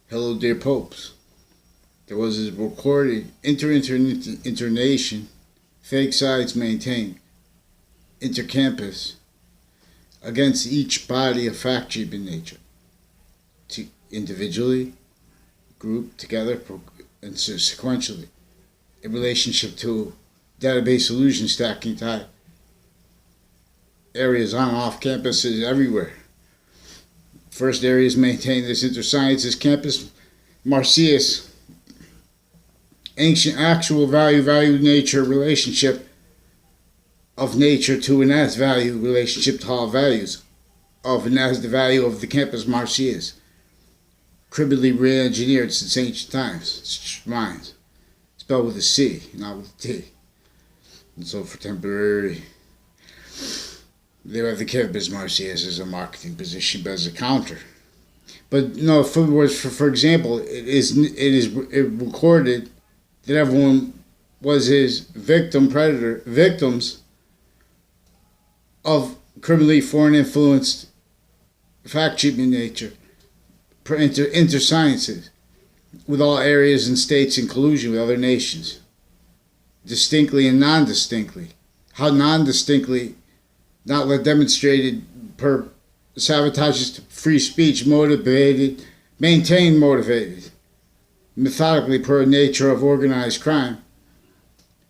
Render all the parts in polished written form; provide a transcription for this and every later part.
Hello, dear popes. There was a recorded internation, fake sides maintained, intercampus, against each body of fact-cheaping nature, individually, grouped together, and sequentially, in relationship to database solution stacking type areas on off campuses everywhere. First areas maintain this inter-sciences campus, Marcius, ancient actual value nature relationship of nature to an as value relationship to all values of and as the value of the campus Marcius, cribbedly re-engineered since ancient times, minds, spelled with a C, not with a T, and so for temporary. They have the campus Marcius as a marketing position, but as a counter. But no, for example, it is recorded that everyone was his victims of criminally foreign influenced fact cheating nature, inter-sciences, with all areas and states in collusion with other nations, distinctly and non-distinctly. How non-distinctly? Not demonstrated per sabotages to free speech, maintained motivated, methodically per nature of organized crime,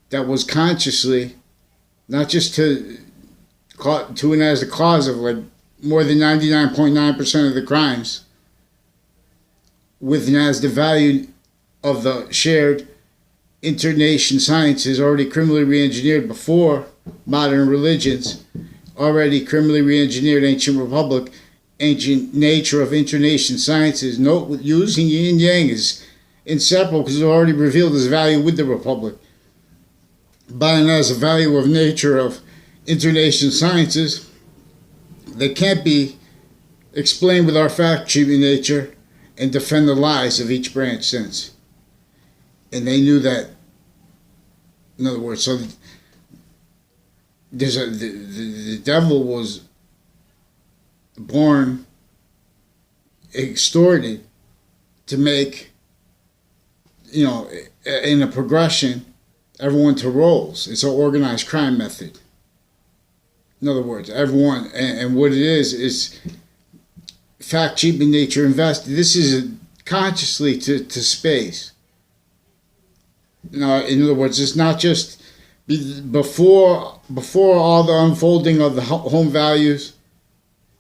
that was consciously, not just to and as the cause of like more than 99.9% of the crimes, with and as the value of the shared internation sciences already criminally re-engineered before modern religions, already criminally re-engineered ancient republic, ancient nature of internation sciences. Note, using yin and yang is inseparable because it already revealed its value with the republic. By and as a value of nature of internation sciences that can't be explained with our fact-cheating nature and defend the lies of each branch since. And they knew that, in other words, so the devil was born extorted to make, in a progression, everyone to roles. It's an organized crime method. In other words, everyone, and what it is fact-cheating nature invested. This is consciously to space. Now, in other words, it's not just before all the unfolding of the home values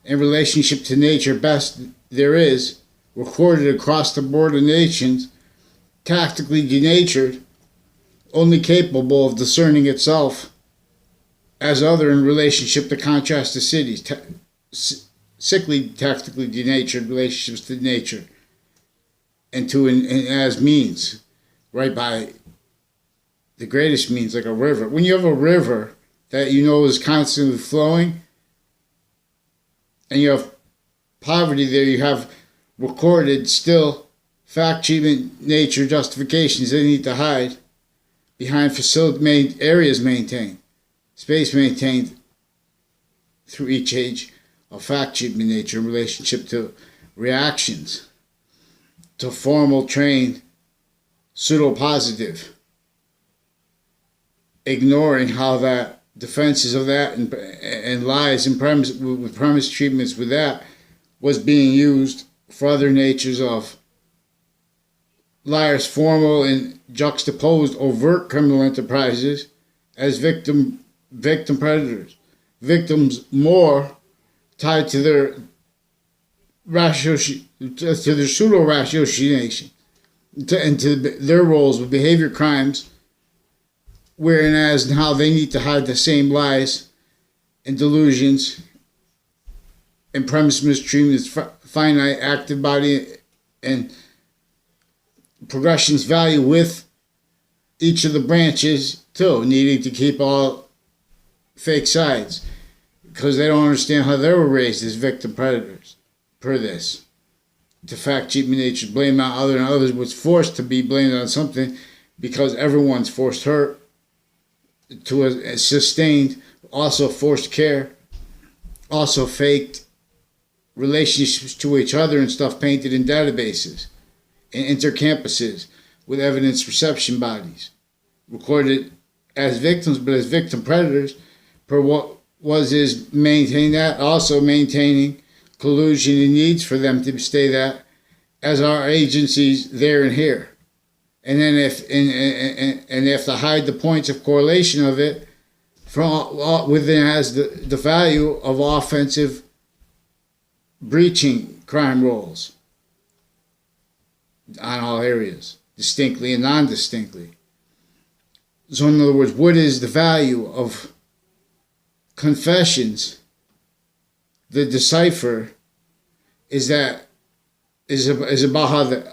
in relationship to nature best there is, recorded across the board of nations, tactically denatured, only capable of discerning itself as other in relationship to contrast to cities, sickly tactically denatured relationships to nature, and to and as means, right, by the greatest means, like a river. When you have a river that you know is constantly flowing, and you have poverty there, you have recorded still fact-cheating nature justifications they need to hide behind areas maintained, space maintained through each age of fact-cheating nature in relationship to reactions to formal trained pseudo-positive, ignoring how that defenses of that and lies and premise treatments with that was being used for other natures of liars, formal and juxtaposed overt criminal enterprises as victim predators, victims more tied to their pseudo ratiocination and to their roles with behavior crimes, whereas how they need to hide the same lies and delusions and premise mistreatments, finite active body and progression's value with each of the branches too, needing to keep all fake sides because they don't understand how they were raised as victim predators per this. To fact-cheating nature, blame on other and others was forced to be blamed on something because everyone's forced hurt to a sustained, also forced care, also faked relationships to each other and stuff painted in databases. and intercampuses with evidence reception bodies, recorded as victims, but as victim predators, per what was is maintaining that, also maintaining collusion and needs for them to stay that as our agencies there and here. And then if to hide the points of correlation of it from within has the value of offensive breaching crime roles on all areas, distinctly and non-distinctly. So in other words, what is the value of confessions? The decipher is about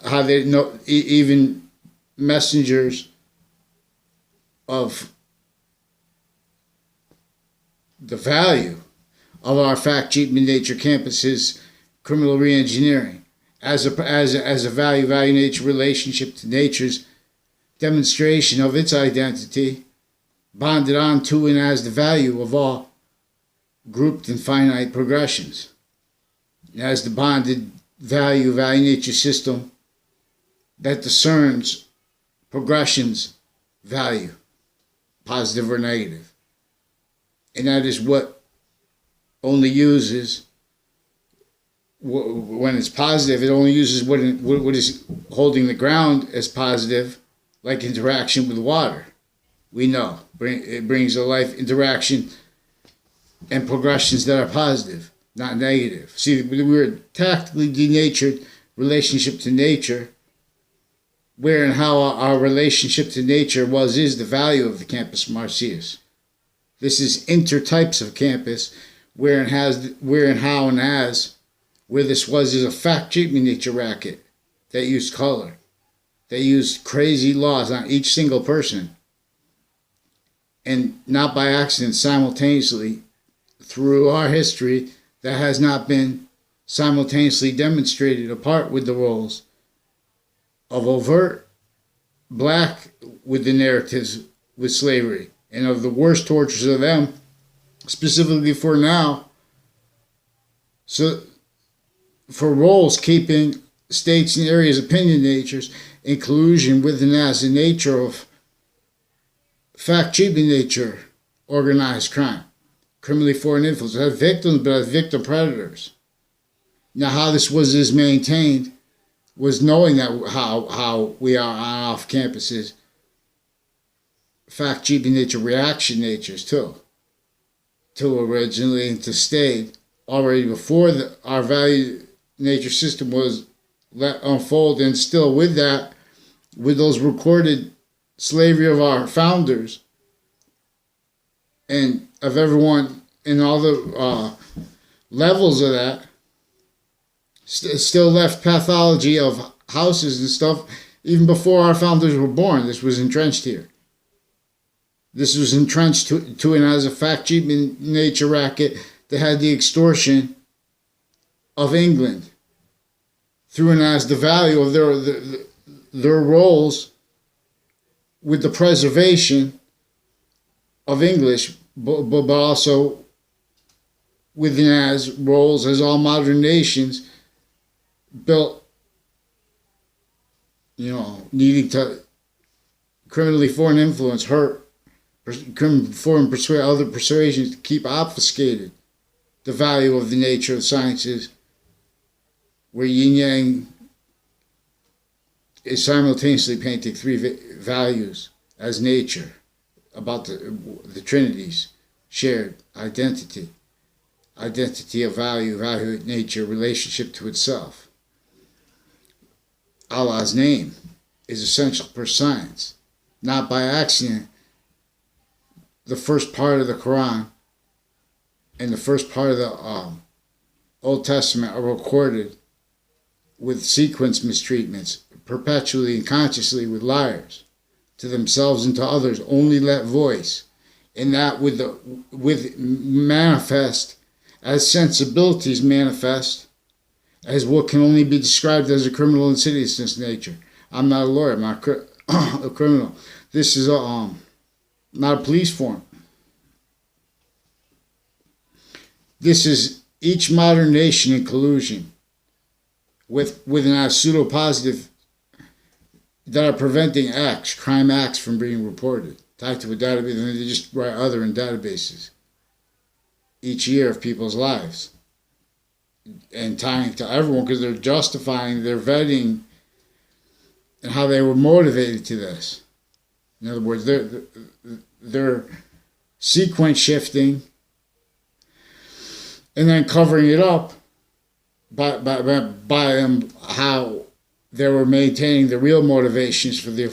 how they know, even messengers of the value of our fact-cheap nature campuses, criminal reengineering as a value nature relationship to nature's demonstration of its identity, bonded on to and as the value of all grouped and finite progressions, as the bonded value nature system that discerns progressions value, positive or negative. And that is what only uses, when it's positive, it only uses what is holding the ground as positive, like interaction with water. We know it brings a life interaction and progressions that are positive, not negative. See, we're a tactically denatured relationship to nature, where and how our relationship to nature is the value of the campus Marcius. This is intertypes of campus, where and how and as, where this is a fact-cheap nature racket that used color, that used crazy laws on each single person, and not by accident simultaneously through our history that has not been simultaneously demonstrated apart with the roles of overt black with the narratives with slavery and of the worst tortures of them specifically for now. So for roles keeping states and areas opinion natures in collusion with and as the nature of fact-cheaping nature, organized crime, criminally foreign influence, as victims, but as victim predators. Now, how this is maintained was knowing that how we are on off campuses, fact-cheaping nature, reaction natures too, to originally and to stayed already before our value nature system was let unfold, and still with that, with those recorded slavery of our founders and of everyone in all the levels of that, still left pathology of houses and stuff even before our founders were born. This was entrenched here. This was entrenched to and as a fact-cheap nature racket that had the extortion of England through and as the value of their roles with the preservation of English, but also within as roles as all modern nations built, needing to criminally foreign influence, hurt, foreign other persuasions to keep obfuscated the value of the nature of sciences, where yin-yang is simultaneously painting three values as nature, about the Trinity's shared identity of value of nature, relationship to itself. Allah's name is essential for science. Not by accident, the first part of the Quran and the first part of the Old Testament are recorded with sequence mistreatments, perpetually and consciously with liars, to themselves and to others, only let voice, and that with manifest as sensibilities manifest as what can only be described as a criminal insidiousness nature. I'm not a lawyer, I'm not a criminal. This is not a police form. This is each modern nation in collusion with a pseudo-positive that are preventing acts, crime acts, from being reported. Tied to a database, and they just write other in databases each year of people's lives and tying to everyone because they're justifying their vetting and how they were motivated to this. In other words, they're sequence shifting and then covering it up by how they were maintaining the real motivations for the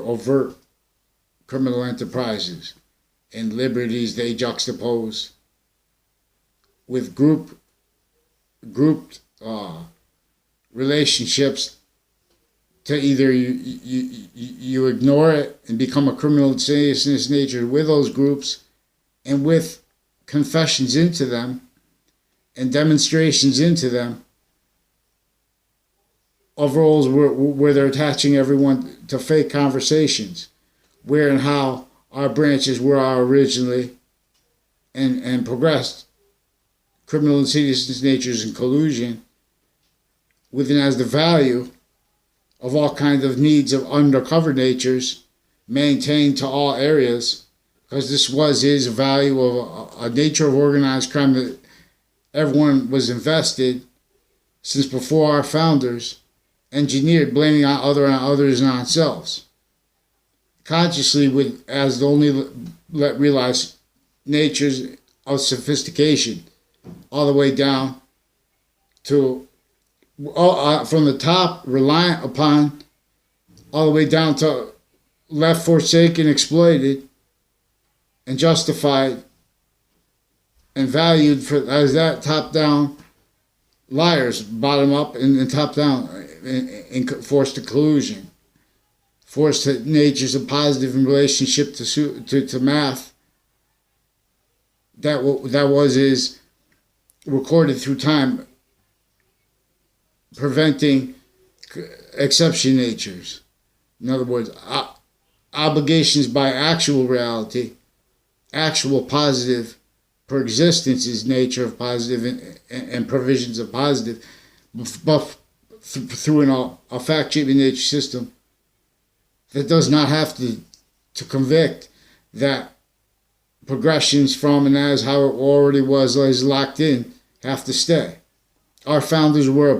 overt criminal enterprises and liberties they juxtapose with grouped relationships to either you ignore it and become a criminal insidiousness nature with those groups and with confessions into them and demonstrations into them of roles where they're attaching everyone to fake conversations, where and how our branches were originally and progressed criminal insidiousness natures and collusion within as the value of all kinds of needs of undercover natures maintained to all areas, because this was his value of a nature of organized crime that everyone was invested since before our founders engineered, blaming on others and on selves. Consciously, with as the only realized natures of sophistication, all the way down to from the top reliant upon, all the way down to left forsaken, exploited, and justified and valued for as that top down liars, bottom up and top down, and forced to collusion, forced to natures of positive in relationship to math. That was his recorded through time, preventing exception natures. In other words, obligations by actual reality, actual positive per existence is nature of positive and provisions of positive, but through a fact-shaping nature system that does not have to convict that progressions from and as how it already was locked in have to stay. Our founders were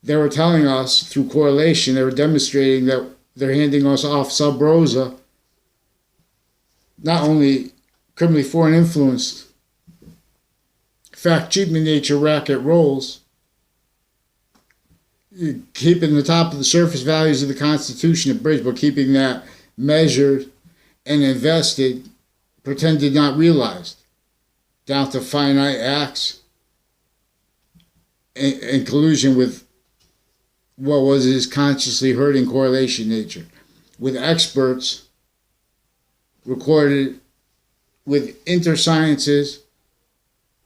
they were telling us through correlation, they were demonstrating that they're handing us off sub rosa, not only criminally foreign influenced, fact-cheaping nature racket roles, keeping the top of the surface values of the Constitution at bridge, but keeping that measured and invested, pretended not realized, down to finite acts in collusion with what was his consciously hurting correlation nature, with experts recorded, with intersciences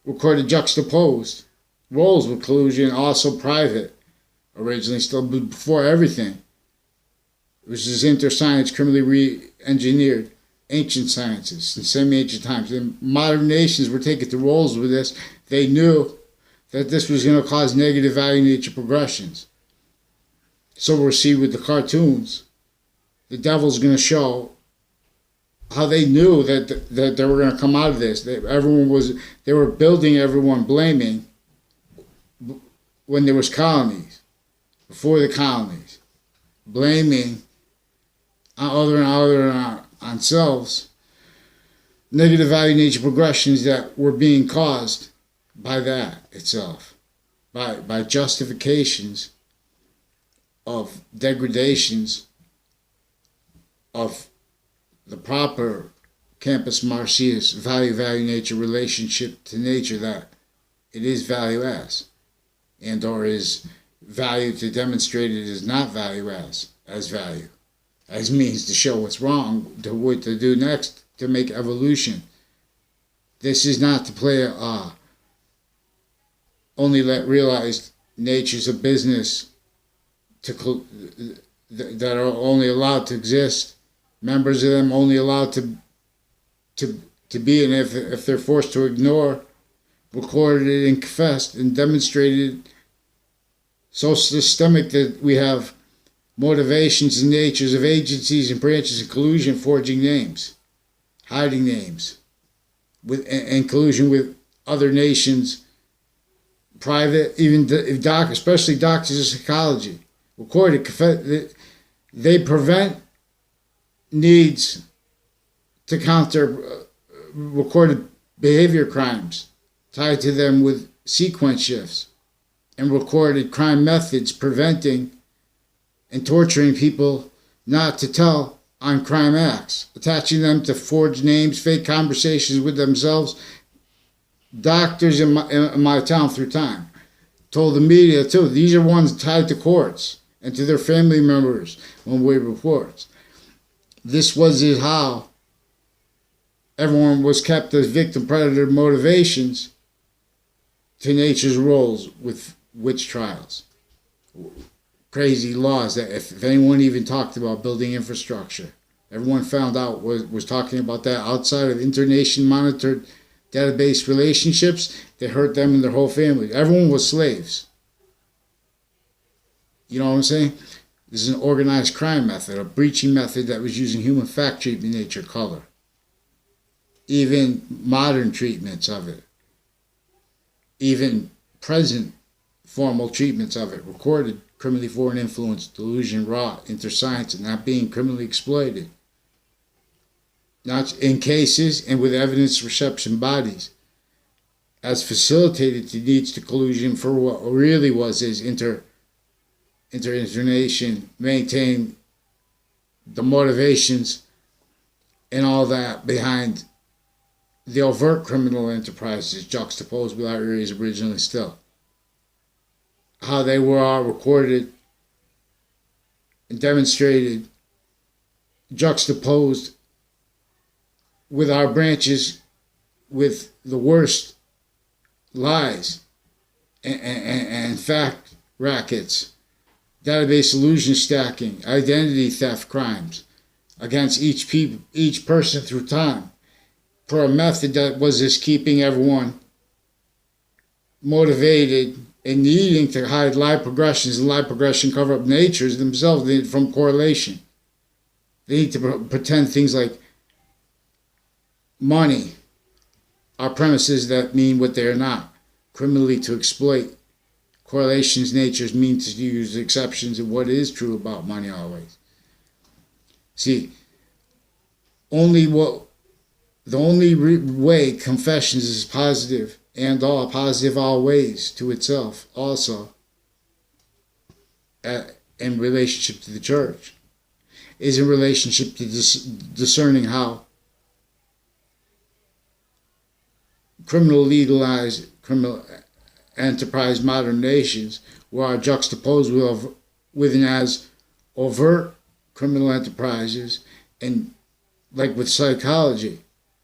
recorded juxtaposed, roles with collusion, also private, originally still before everything, which is interscience criminally re-engineered, ancient sciences in semi-ancient times. And modern nations were taking the roles with this. They knew that this was going to cause negative value nature progressions. So we'll see with the cartoons, the devil's going to show how they knew that they were going to come out of this. They were building everyone blaming when there was colonies, before the colonies, blaming on selves, negative value nature progressions that were being caused by that itself, by justifications of degradations of the proper campus martius value nature relationship to nature, that it is value as, and or is value to demonstrate it is not value as value, as means to show what's wrong, to what to do next, to make evolution. This is not to play only let realized natures of business that are only allowed to exist, members of them only allowed to be, and if they're forced to ignore, recorded it and confessed and demonstrated, so systemic that we have motivations and natures of agencies and branches in collusion, forging names, hiding names, in collusion with other nations, private, even especially doctors of psychology, recorded, they prevent needs to counter recorded behavior crimes tied to them with sequence shifts and recorded crime methods preventing and torturing people not to tell on crime acts, attaching them to forged names, fake conversations with themselves. Doctors in my town through time told the media too, these are ones tied to courts and to their family members when we reports. This was how everyone was kept as victim predator motivations to nature's roles with witch trials. Crazy laws that if anyone even talked about building infrastructure, everyone found out was talking about that outside of internation monitored database relationships, they hurt them and their whole family. Everyone was slaves. You know what I'm saying? This is an organized crime method, a breaching method that was using human fact treatment, nature, color. Even modern treatments of it. Even present formal treatments of it, recorded criminally foreign influence, delusion, raw, interscience, and not being criminally exploited. Not in cases and with evidence reception bodies, as facilitated to needs to collusion for what really was is internation, maintain the motivations and all that behind the overt criminal enterprises juxtaposed with our areas originally still. How they were all recorded and demonstrated, juxtaposed with our branches with the worst lies and fact rackets, database illusion stacking, identity theft crimes against each person through time for a method that was just keeping everyone motivated and needing to hide live progressions and live progression cover up natures themselves from correlation. They need to pretend things like money are premises that mean what they are not, criminally to exploit. Correlations, natures mean to use exceptions in what is true about money always. See, the only way confessions is positive and all positive all ways to itself also in relationship to the church is in relationship to discerning how legalized criminal enterprise modern nations were juxtaposed with and as overt criminal enterprises, and like with psychology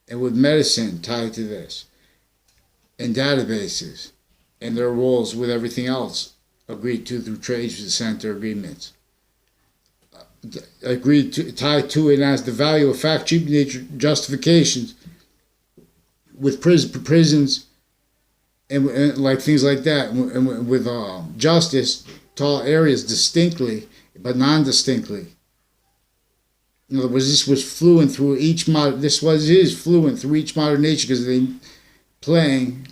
and with medicine tied to this, and databases and their roles with everything else agreed to through trade center agreements. Tied to it as the value of fact cheap nature justifications with prisons and like things like that, and with justice tall areas distinctly but non-distinctly. In other words, this was fluent through each modern. Is fluent through each modern nation because they playing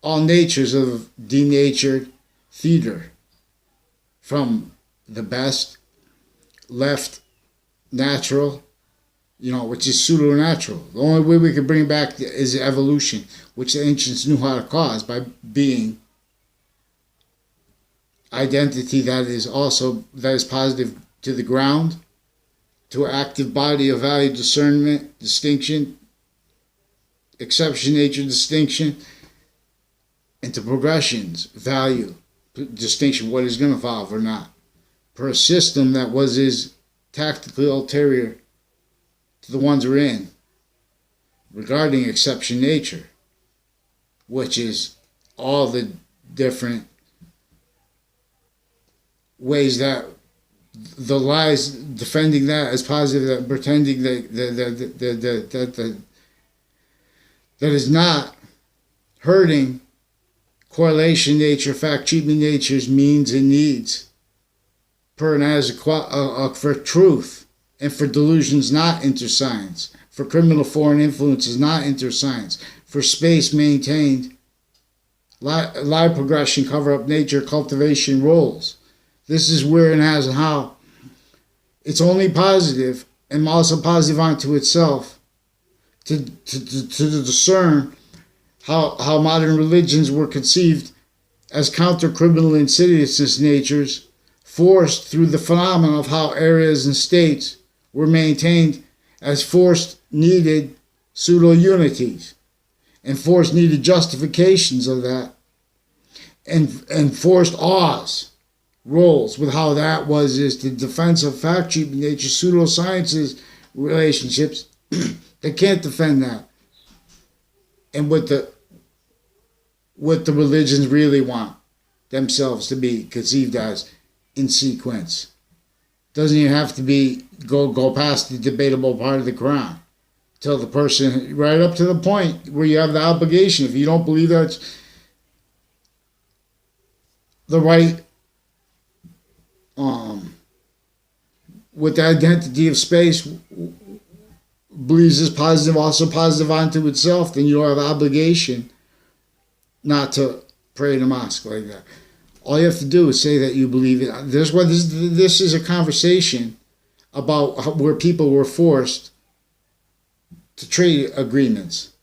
all natures of denatured theater, from the best left natural, which is pseudo-natural. The only way we can bring back is evolution, which the ancients knew how to cause by being identity that is positive to the ground, to an active body of value, discernment, distinction, exception, nature, distinction, and to progressions, value, distinction, what is going to evolve or not, per a system that is tactically ulterior to the ones we're in, regarding exception nature, which is all the different ways that the lies defending that as positive, that pretending that is not hurting correlation nature, fact treatment nature's means and needs, per and as for truth, and for delusions not interscience, for criminal foreign influences not interscience, for space maintained, lie progression, cover up nature, cultivation roles. This is where and as and how. It's only positive, and also positive unto itself, to discern how modern religions were conceived as counter-criminal insidiousness natures, forced through the phenomenon of how areas and states were maintained as forced needed pseudo-unities, and forced needed justifications of that, and forced awes, roles with how that was is the defense of fact treatment nature, pseudosciences relationships. They can't defend that. And what the religions really want themselves to be conceived as in sequence. Doesn't even have to be go past the debatable part of the Quran. Tell the person right up to the point where you have the obligation. If you don't believe that's the right with the identity of space believes is positive, also positive unto itself, then you have obligation not to pray in a mosque like that. All you have to do is say that you believe it. This is a conversation about where people were forced to trade agreements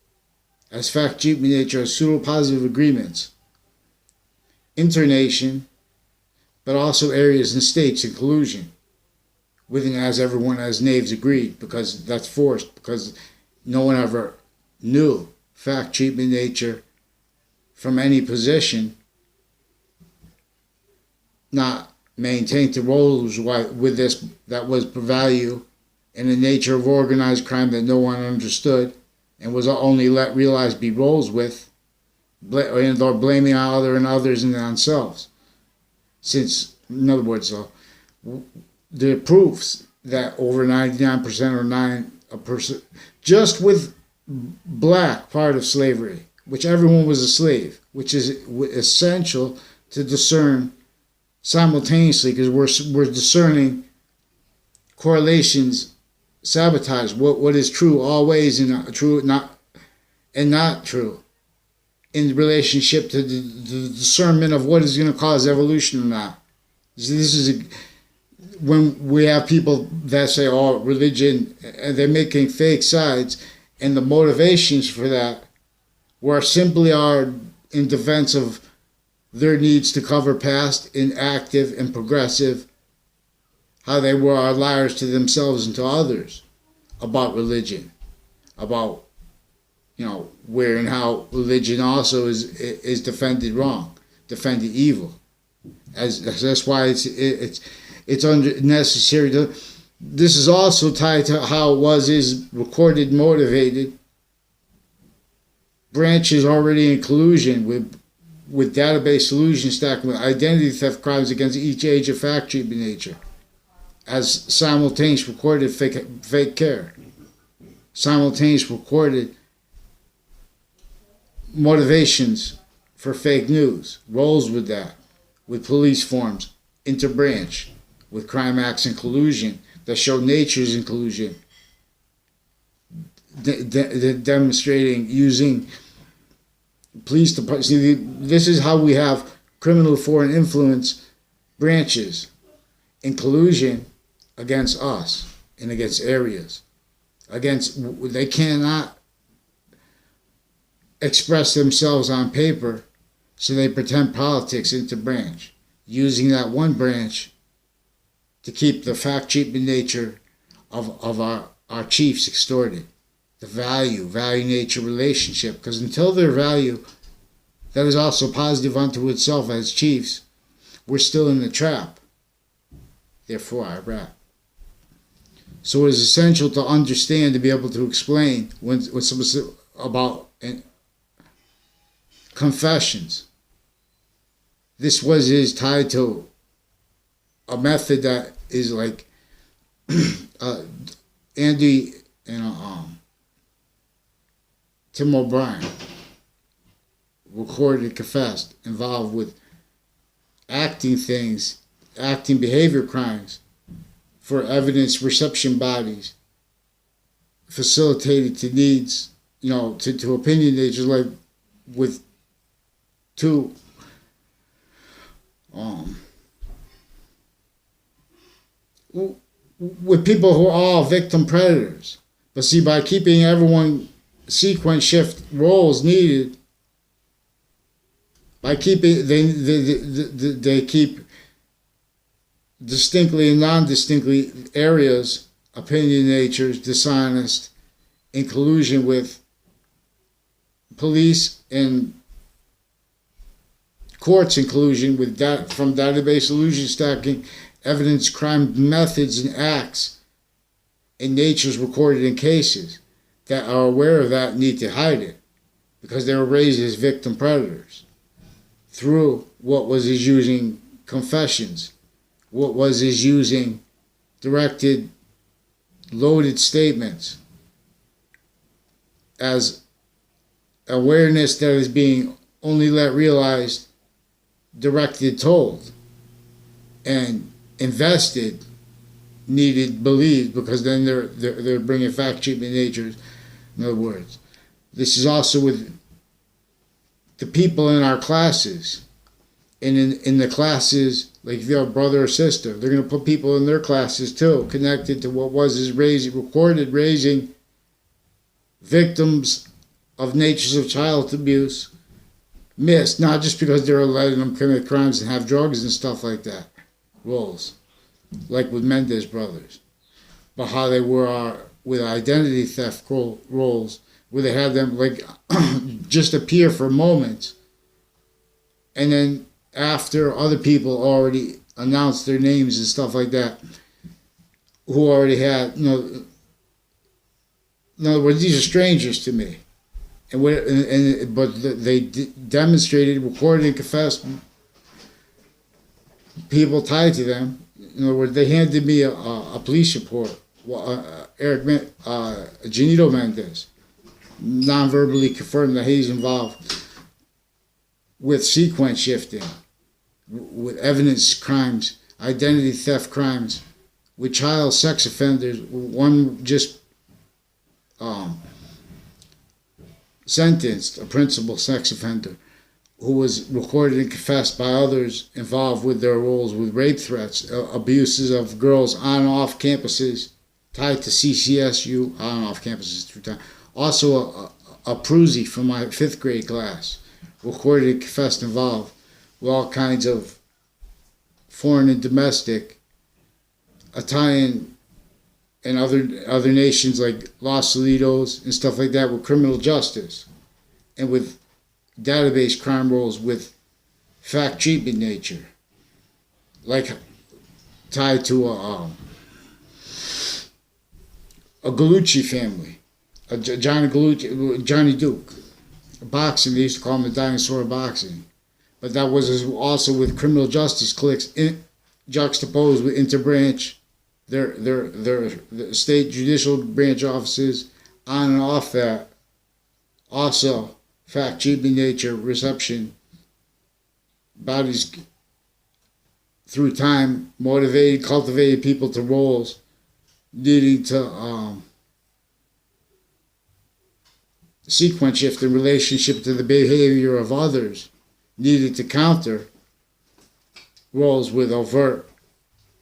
as fact treatment nature, as pseudo-positive agreements, internation, but also areas and states in collusion, within as everyone as knaves agreed, because that's forced, because no one ever knew fact treatment nature from any position, not maintained the roles with this that was per value in the nature of organized crime that no one understood and was only let realized be roles with, or blaming others and on selves. Since, in other words, the proofs that over 99% or 9%, just with black part of slavery, which everyone was a slave, which is essential to discern simultaneously, because we're discerning correlations, sabotage what is true always and true not true in relationship to the discernment of what is going to cause evolution or not. This is when we have people that say, "Oh, religion," and they're making fake sides, and the motivations for that simply are in defense of their needs to cover past, inactive, and progressive, how they were liars to themselves and to others about religion, about where and how religion also is defended wrong, defended evil. As that's why it's unnecessary to. This is also tied to how is recorded, motivated branches already in collusion with database solution stacking with identity theft crimes against each age of fact treatment nature, as simultaneous recorded fake care, simultaneous recorded motivations for fake news, roles with that, with police forms, interbranch, with crime acts and collusion that show natures in collusion, demonstrating using police department. See, this is how we have criminal foreign influence branches in collusion against us and against areas. They cannot express themselves on paper, so they pretend politics into branch, using that one branch to keep the fact treatment nature of our chiefs extorted. The value nature relationship, because until their value that is also positive unto itself as chiefs, we're still in the trap. Therefore I rap. So it is essential to understand, to be able to explain when someone about confessions. This is tied to a method that is like Andy and Tim O'Brien recorded and confessed, involved with acting behavior crimes for evidence reception bodies, facilitated to needs, to opinion natures, like with two with people who are all victim predators. But see, by keeping everyone sequence shift roles needed, by keeping they keep distinctly and non-distinctly areas, opinion natures, dishonest, in collusion with police and courts, in collusion with from database illusion stacking, evidence crime methods and acts in natures recorded in cases that are aware of that need to hide it because they were raised as victim predators through what was is using confessions, what was is using directed loaded statements as awareness that is being only let realized, directed, told, and invested, needed, believed, because then they're bringing fact treatment natures. In other words, this is also with the people in our classes, and in the classes, like if you have a brother or sister, they're going to put people in their classes too, connected to what was is raising victims of natures of child abuse, missed, not just because they're letting them commit crimes and have drugs and stuff like that, roles, like with Mendez brothers, but how they were with identity theft roles, where they had them like just appear for moments, and then after other people already announced their names and stuff like that, who already had, in other words, these are strangers to me. But they demonstrated, recorded, and confessed people tied to them. In other words, they handed me a police report. Janito Mendez non-verbally confirmed that he's involved with sequence shifting, with evidence crimes, identity theft crimes, with child sex offenders. One just sentenced, a principal sex offender, who was recorded and confessed by others involved with their roles with rape threats, abuses of girls on and off campuses, tied to CCSU, on and off campuses through time. Also a Pruzy from my 5th grade class, recorded and confessed involved with all kinds of foreign and domestic, Italian and other nations like Los Solitos and stuff like that, with criminal justice and with database crime roles with fact treatment nature, like tied to a Gallucci family, Johnny Duke, boxing. They used to call him the dinosaur of boxing, but that was also with criminal justice cliques juxtaposed with interbranch, their state judicial branch offices on and off that. Also, fact treatment nature, reception, bodies through time, motivated, cultivated people to roles, needing to sequence shift in relationship to the behavior of others, needed to counter roles with overt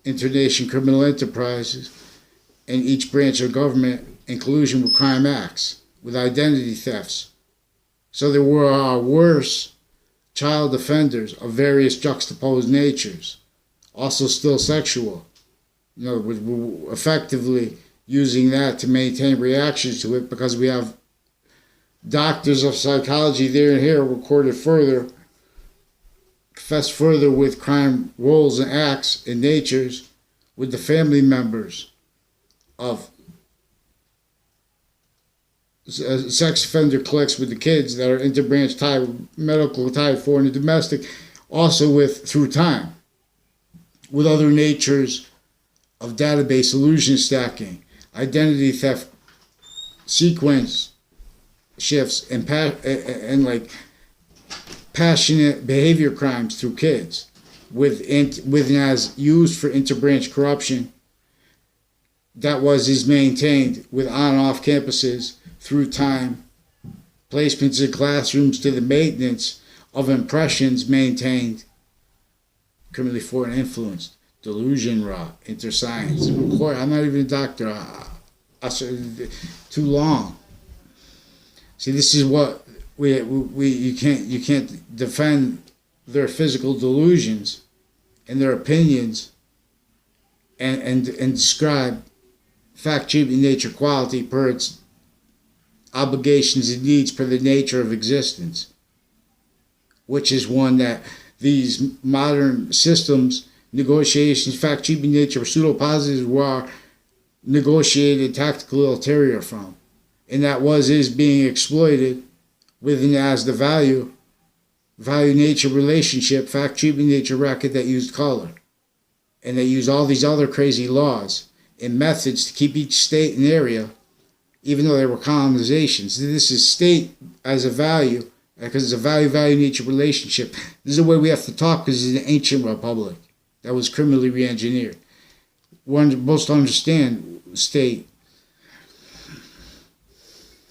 internation criminal enterprises and each branch of government in collusion with crime acts, with identity thefts. So there were worse child offenders of various juxtaposed natures, also still sexual. We're effectively using that to maintain reactions to it, because we have doctors of psychology there and here recorded further, confessed further with crime roles and acts and natures with the family members of sex offender cliques, with the kids that are interbranch tied, medical tied, foreign and domestic, also with through time, with other natures of database illusion stacking, identity theft, sequence shifts, and like passionate behavior crimes through kids, with as used for interbranch corruption that is maintained with on and off campuses through time, placements in classrooms to the maintenance of impressions maintained, criminally foreign influenced, delusion rot, interscience. I'm not even a doctor. Too long. See, this is what you can't defend their physical delusions and their opinions and describe fact, treatment, nature, quality per its obligations and needs per the nature of existence, which is one that these modern systems, negotiations, fact, treatment, nature, pseudo-positives were negotiated tactical ulterior from, and that is being exploited within as the value nature relationship, fact, treatment, nature racket that used color, and they use all these other crazy laws and methods to keep each state and area, even though they were colonizations. This is state as a value, because it's a value nature relationship. This is the way we have to talk, because it's an ancient republic that was criminally re-engineered. We're supposed to understand state.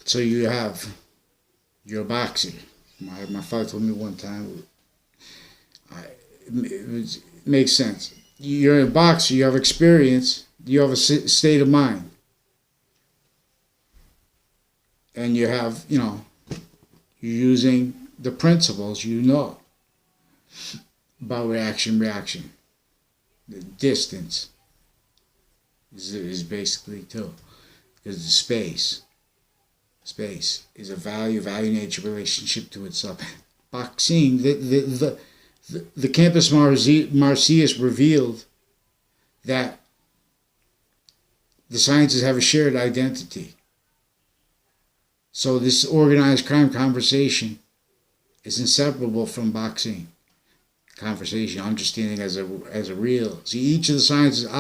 So you're a boxer. My father told me one time, it makes sense. You're a boxer, you have experience, you have a state of mind. And you have, you're using the principles about reaction. The distance is basically too. Because the space is a value nature relationship to itself. Boxing, the Campus Marcius revealed that the sciences have a shared identity. So this organized crime conversation is inseparable from boxing conversation, understanding as a real. See, each of the sciences